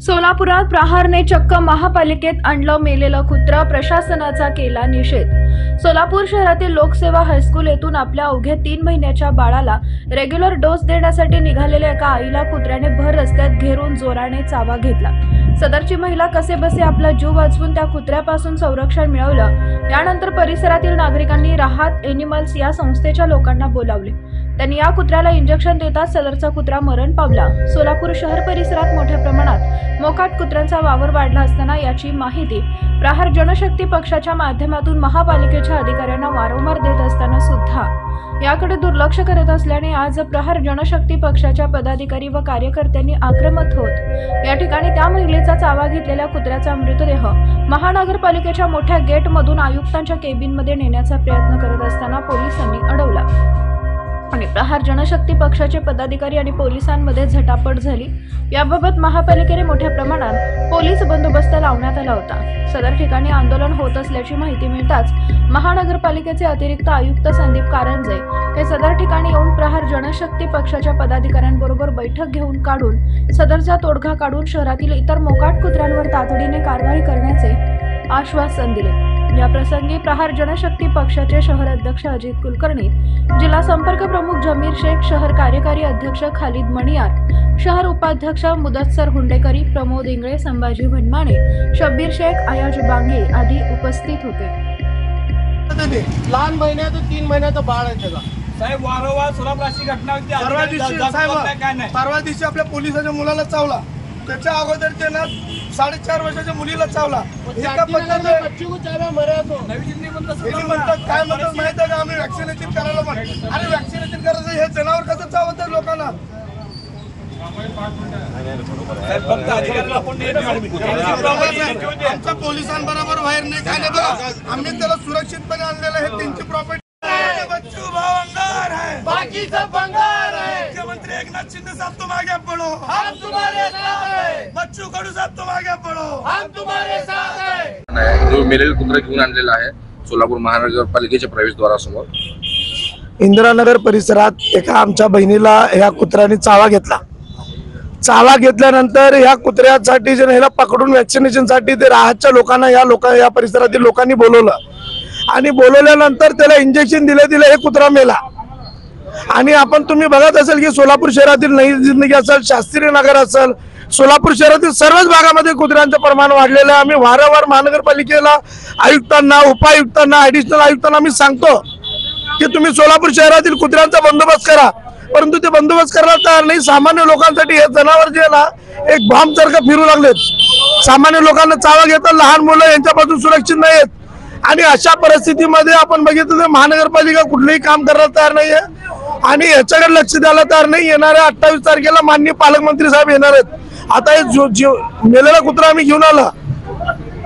सोलापुरात प्रहारने चक्क महापालिकेत आणलं मेलेलं कुत्रा, प्रशासनाचा केला निषेध। सोलापूर शहरातील लोकसेवा हायस्कूल येथून आपल्या अवघ्या 3 महिन्याच्या बाळाला रेग्युलर डोस देण्यासाठी निघालेल्या एका आईला कुत्र्याने भर रस्त्यात घेरून जोराने चावा घेतला। सदरची महिला कसेबसे आपला जीव वाचवून त्या कुत्र्यापासून संरक्षण मिळवलं। यानंतर परिसरातील नागरिकांनी राहत एनिमल्स या संस्थेच्या लोकांना बोलावले। त्यांनी या कुत्र्याला इंजेक्शन देताच सदरचा कुत्रा मरण पावला। सोलापूर शहर परिसरात मोठ्या प्रमाणात मोकाट कुत्र्यांचा वावर वाढला असताना याची माहिती प्रहार जनशक्ती पक्षाच्या माध्यमातून महापालिकेच्या अधिकाऱ्यांना वारंवार देत असताना सुद्धा याकडे दुर्लक्ष करत असल्याने आज प्रहार जनशक्ती पक्षाच्या पदाधिकारी व कार्यकर्त्यांनी आक्रमक होत या ठिकाणी त्या महिलेचा चावा घेतलेल्या कुत्र्याचा मृतदेह महानगरपालिकेच्या मोठ्या गेटमधून आयुक्तांच्या केबिनमध्ये नेण्याचा प्रयत्न करत असताना पोलिसांनी अडवला आणि प्रहार जनशक्ती पक्षाचे पदाधिकारी आणि पोलिसांमध्ये झटापट झाली। याबाबत महापालिकेने मोठ्या प्रमाणात पोलीस बंदोबस्त लावण्यात आला होता। सदर ठिकाणी आंदोलन होत असल्याची माहिती मिळताच महानगरपालिकेचे अतिरिक्त आयुक्त संदीप कारंजे हे सदर ठिकाणी येऊन प्रहार जनशक्ती पक्षाच्या पदाधिकाऱ्यांबरोबर बैठक घेऊन सदरचा तोडगा काढून शहरातील इतर मोकाट कुत्र्यांवर तातडीने कारवाई करण्याचे आश्वासन दिले। या प्रसंगी प्रहार जनशक्ती पक्षाचे शहर अध्यक्ष अजित कुलकर्णी, जिल्हा संपर्क प्रमुख जमीर शेख, शहर कार्यकारी अध्यक्ष खालिद मणियार, शहर उपाध्यक्ष मुदस्सर हुंडेकरी, प्रमोद इंगळे, संभाजी भंडमाणे, शब्बीर शेख, आयाज बांगे आदी उपस्थित होते। लहान महिन्याचं 3 महिन्याचं बाळ आहे त्याचा साहेब वारंवार सोलापुराची घटना होती। परवा दिवशी आपल्या पोलिसाच्या मुलाला चावला, त्याच्या अगोदर त्यानं 4.5 वर्षाच्या मुलीला चावला। एका पद्धतीने काय म्हणतात माहिती आहे का, आम्ही वॅक्सिनेशन करायला पण आणि वॅक्सिनेशन करायचं हे जनावर कसं चावत लोकांना। आमच्या पोलिसांबरोबर बाहेर नाही काय नाही बघा, आम्ही त्याला सुरक्षितपणे आणलेलं आहे। त्यांची प्रॉपर्टी बच्चू भाव अंगार है, बाकी सब बंगार है। मुख्यमंत्री एकनाथ शिंदे साहब तुम आगे बढ़ो, हम तुम्हारे साथ है। बच्चू कडू साहब तुम आगे बढ़ो, हम तुम्हारे साथ है। जो मेलेल कुत्रा घेऊन आणलेला आहे सोलापूर महानगरपालिकेच्या प्रवेशद्वारासमोर इंदिरानगर परिसरात एका आमच्या बहिणीला या कुत्र्याने चावा घेतला। चावा घेतल्यानंतर या कुत्र्यासाठी जे ह्याला पकडून वॅक्सिनेशनसाठी ते राहतच्या लोकांना या परिसरातील लोकांनी बोलवलं आणि बोलवल्यानंतर त्याला इंजेक्शन दिले हे कुत्रा मेला। आणि तुम्ही बघत असेल की सोलापूर शहरातील नई जिंदगी असेल, शास्त्रीय नगर असेल, सोलापूर शहरातील सर्वच भागामध्ये कुत्र्यांचं प्रमाण वाढलेलं आहे। आम्ही वारंवार महानगरपालिकेला, आयुक्तांना, उपायुक्तांना, ऍडिशनल आयुक्तांना आम्ही सांगतो की तुम्ही सोलापूर शहरातील कुत्र्यांचा बंदोबस्त करा, परंतु ते बंदोबस्त करायला तयार नाही। सामान्य लोकांसाठी हे जनावर जे ना एक बॉम्ब सारखं फिरू लागलेत। सामान्य लोकांना चावा घेतात, लहान मुलं यांच्यापासून सुरक्षित नाहीत आणि अशा परिस्थितीमध्ये आपण बघितलं तर महानगरपालिका कुठलंही काम करायला तयार नाहीये आणि याच्याकडे लक्ष द्यायला तयार नाही। येणाऱ्या 28 तारखेला माननीय पालकमंत्री साहेब येणार आहेत। आता हे मेलेला कुत्रा आम्ही घेऊन आला,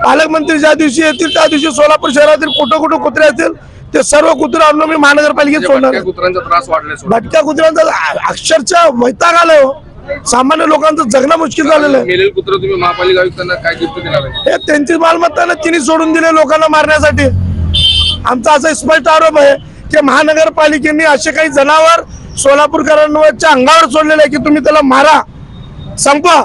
पालकमंत्री ज्या दिवशी येतील त्या दिवशी सोलापूर शहरातील कुठं कुत्रे असतील ते सर्व कुत्रे आणून मी महानगरपालिकेत सोडणार। कुत्र्यांचा त्रास वाढला, भटक्या कुत्र्यांचा अक्षरशः वैताग आलाय हो। सामान्य लोकांचं जगणं मुश्किल झालेलं आहे। मेलेल कुत्रा तुम्ही महापालिका आयुक्तांना काय गिफ्ट देणार आहे? हे त्यांची मालमत्ता तिने सोडून दिले लोकांना मारण्यासाठी। आमचा असा स्पष्ट आरोप आहे की महानगरपालिकेने असे काही जनावर सोलापूरकरांच्या अंगावर सोडलेले आहे की तुम्ही त्याला मारा, संपवा,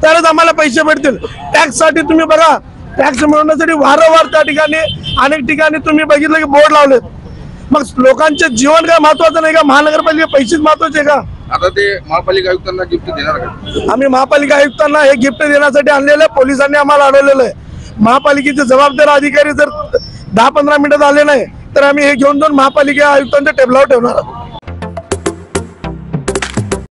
तरच आम्हाला पैसे भेटतील। टॅक्स साठी तुम्ही बघा, टॅक्स मिळवण्यासाठी वारंवार त्या ठिकाणी अनेक ठिकाणी तुम्ही बघितलं की बोर्ड लावलेत। मग लोकांचे जीवन काय महत्वाचं नाही का? महानगरपालिका पैसेच महत्वाचे का? आता ते महापालिका आयुक्तांना गिफ्ट देणार का? आम्ही महापालिका आयुक्तांना हे गिफ्ट देण्यासाठी आणलेलं आहे। पोलिसांनी आम्हाला अडवलेलं आहे। महापालिकेचे जबाबदार अधिकारी जर 10-15 मिनिटात आले नाही तर आम्ही हे घेऊन जाऊन महापालिका आयुक्तांच्या टेबलावर ठेवणार आहोत।